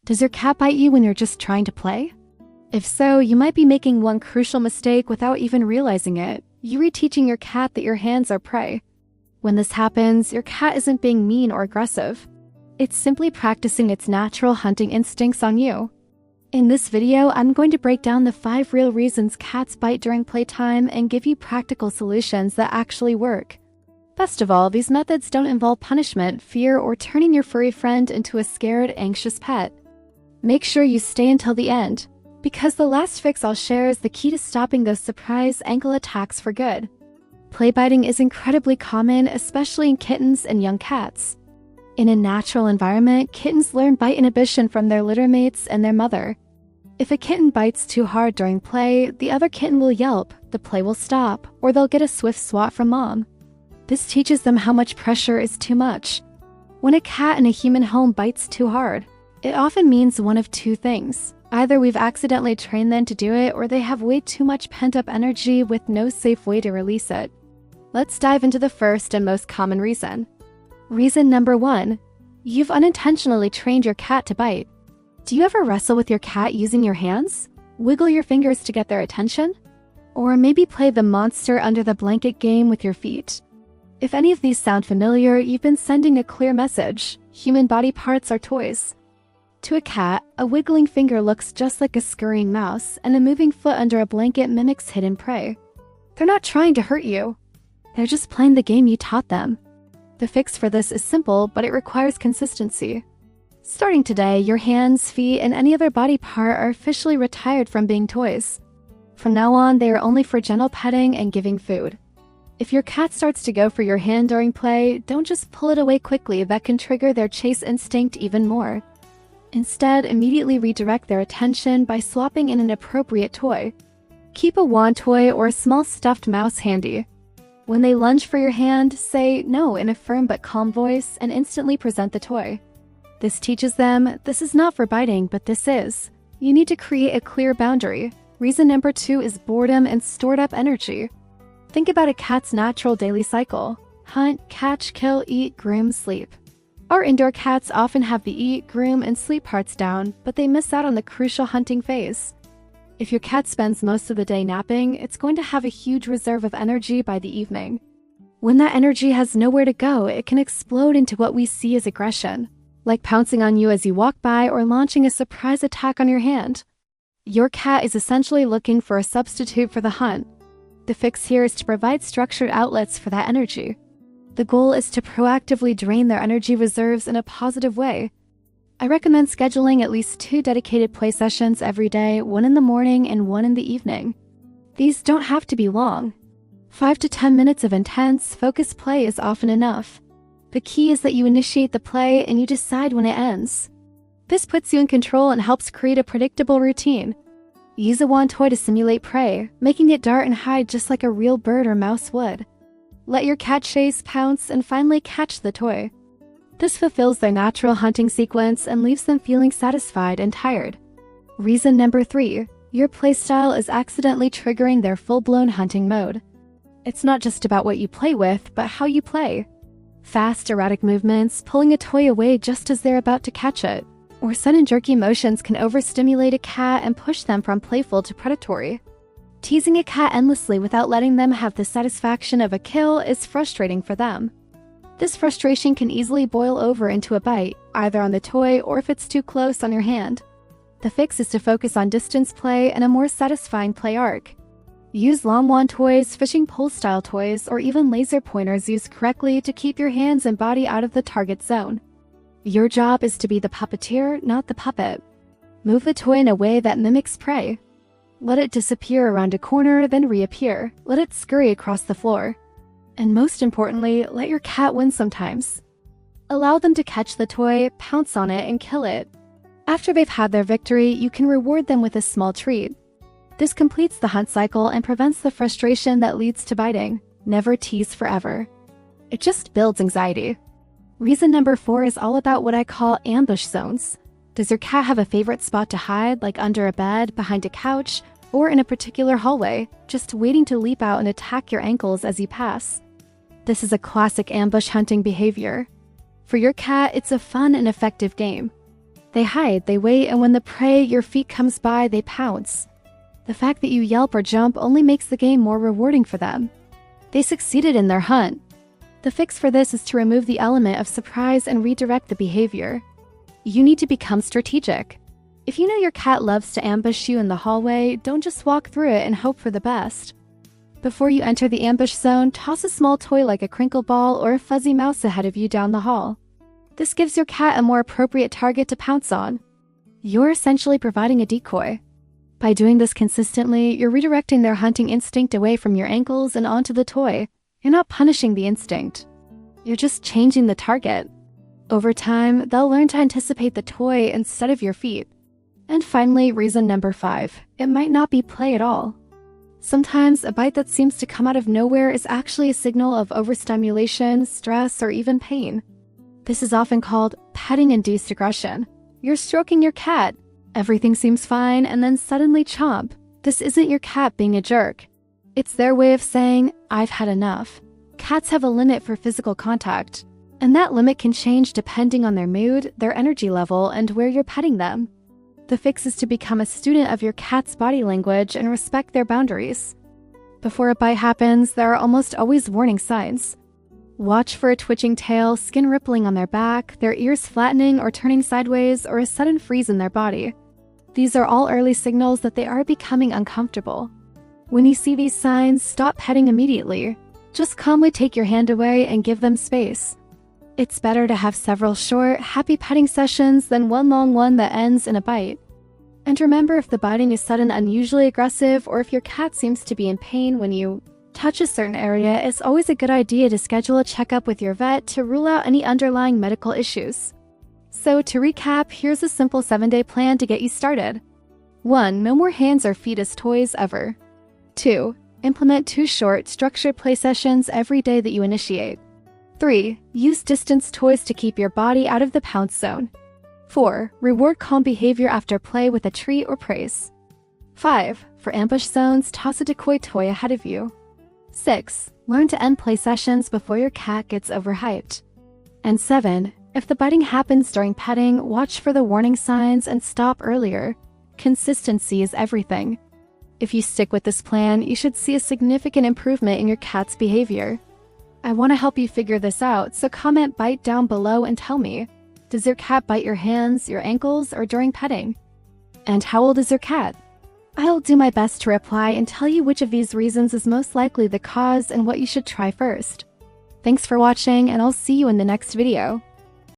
Does your cat bite you when you're just trying to play? If so, you might be making one crucial mistake without even realizing it. You're reteaching your cat that your hands are prey. When this happens, your cat isn't being mean or aggressive. It's simply practicing its natural hunting instincts on you. In this video, I'm going to break down the 5 real reasons cats bite during playtime and give you practical solutions that actually work. Best of all, these methods don't involve punishment, fear, or turning your furry friend into a scared, anxious pet. Make sure you stay until the end, because the last fix I'll share is the key to stopping those surprise ankle attacks for good. Play biting is incredibly common, especially in kittens and young cats. In a natural environment, kittens learn bite inhibition from their litter mates and their mother. If a kitten bites too hard during play, the other kitten will yelp, the play will stop, or they'll get a swift swat from mom. This teaches them how much pressure is too much. When a cat in a human home bites too hard, it often means one of 2 things. Either we've accidentally trained them to do it, or they have way too much pent-up energy with no safe way to release it. Let's dive into the first and most common reason. Reason number 1. You've unintentionally trained your cat to bite. Do you ever wrestle with your cat using your hands? Wiggle your fingers to get their attention? Or maybe play the monster under the blanket game with your feet? If any of these sound familiar, you've been sending a clear message. Human body parts are toys. To a cat, a wiggling finger looks just like a scurrying mouse, and a moving foot under a blanket mimics hidden prey. They're not trying to hurt you. They're just playing the game you taught them. The fix for this is simple, but it requires consistency. Starting today, your hands, feet, and any other body part are officially retired from being toys. From now on, they are only for gentle petting and giving food. If your cat starts to go for your hand during play, don't just pull it away quickly. That can trigger their chase instinct even more. Instead, immediately redirect their attention by swapping in an appropriate toy. Keep a wand toy or a small stuffed mouse handy. When they lunge for your hand, say no in a firm but calm voice and instantly present the toy. This teaches them, this is not for biting, but this is. You need to create a clear boundary. Reason number 2 is boredom and stored up energy. Think about a cat's natural daily cycle. Hunt, catch, kill, eat, groom, sleep. Our indoor cats often have the eat, groom, and sleep parts down, but they miss out on the crucial hunting phase. If your cat spends most of the day napping, it's going to have a huge reserve of energy by the evening. When that energy has nowhere to go, it can explode into what we see as aggression, like pouncing on you as you walk by or launching a surprise attack on your hand. Your cat is essentially looking for a substitute for the hunt. The fix here is to provide structured outlets for that energy. The goal is to proactively drain their energy reserves in a positive way. I recommend scheduling at least 2 dedicated play sessions every day, 1 in the morning and 1 in the evening. These don't have to be long. 5 to 10 minutes of intense, focused play is often enough. The key is that you initiate the play and you decide when it ends. This puts you in control and helps create a predictable routine. Use a wand toy to simulate prey, making it dart and hide just like a real bird or mouse would. Let your cat chase, pounce, and finally catch the toy. This fulfills their natural hunting sequence and leaves them feeling satisfied and tired. Reason number 3. Your playstyle is accidentally triggering their full-blown hunting mode. It's not just about what you play with, but how you play. Fast, erratic movements, pulling a toy away just as they're about to catch it, or sudden jerky motions can overstimulate a cat and push them from playful to predatory. Teasing a cat endlessly without letting them have the satisfaction of a kill is frustrating for them. This frustration can easily boil over into a bite, either on the toy or if it's too close on your hand. The fix is to focus on distance play and a more satisfying play arc. Use long wand toys, fishing pole style toys, or even laser pointers used correctly to keep your hands and body out of the target zone. Your job is to be the puppeteer, not the puppet. Move the toy in a way that mimics prey. Let it disappear around a corner, then reappear. Let it scurry across the floor. And most importantly, let your cat win sometimes. Allow them to catch the toy, pounce on it, and kill it. After they've had their victory, you can reward them with a small treat. This completes the hunt cycle and prevents the frustration that leads to biting. Never tease forever. It just builds anxiety. Reason number 4 is all about what I call ambush zones. Does your cat have a favorite spot to hide, like under a bed, behind a couch, or in a particular hallway, just waiting to leap out and attack your ankles as you pass? This is a classic ambush hunting behavior. For your cat, it's a fun and effective game. They hide, they wait, and when the prey, your feet, comes by, they pounce. The fact that you yelp or jump only makes the game more rewarding for them. They succeeded in their hunt. The fix for this is to remove the element of surprise and redirect the behavior. You need to become strategic. If you know your cat loves to ambush you in the hallway, don't just walk through it and hope for the best. Before you enter the ambush zone, toss a small toy like a crinkle ball or a fuzzy mouse ahead of you down the hall. This gives your cat a more appropriate target to pounce on. You're essentially providing a decoy. By doing this consistently, you're redirecting their hunting instinct away from your ankles and onto the toy. You're not punishing the instinct. You're just changing the target. Over time, they'll learn to anticipate the toy instead of your feet. And finally, reason number 5. It might not be play at all. Sometimes a bite that seems to come out of nowhere is actually a signal of overstimulation, stress, or even pain. This is often called petting-induced aggression. You're stroking your cat. Everything seems fine, and then suddenly chomp. This isn't your cat being a jerk. It's their way of saying, I've had enough. Cats have a limit for physical contact, and that limit can change depending on their mood, their energy level, and where you're petting them. The fix is to become a student of your cat's body language and respect their boundaries. Before a bite happens, there are almost always warning signs. Watch for a twitching tail, skin rippling on their back, their ears flattening or turning sideways, or a sudden freeze in their body. These are all early signals that they are becoming uncomfortable. When you see these signs, stop petting immediately. Just calmly take your hand away and give them space. It's better to have several short, happy petting sessions than one long one that ends in a bite. And remember, if the biting is sudden, unusually aggressive, or if your cat seems to be in pain when you touch a certain area, it's always a good idea to schedule a checkup with your vet to rule out any underlying medical issues. So to recap, here's a simple 7-day plan to get you started. 1. No more hands or feet as toys ever. 2. Implement 2 short, structured play sessions every day that you initiate. 3. Use distance toys to keep your body out of the pounce zone. 4. Reward calm behavior after play with a treat or praise. 5. For ambush zones, toss a decoy toy ahead of you. 6. Learn to end play sessions before your cat gets overhyped. And 7. If the biting happens during petting, watch for the warning signs and stop earlier. Consistency is everything. If you stick with this plan, you should see a significant improvement in your cat's behavior. I want to help you figure this out, so comment bite down below and tell me. Does your cat bite your hands, your ankles, or during petting? And how old is your cat? I'll do my best to reply and tell you which of these reasons is most likely the cause and what you should try first. Thanks for watching, and I'll see you in the next video.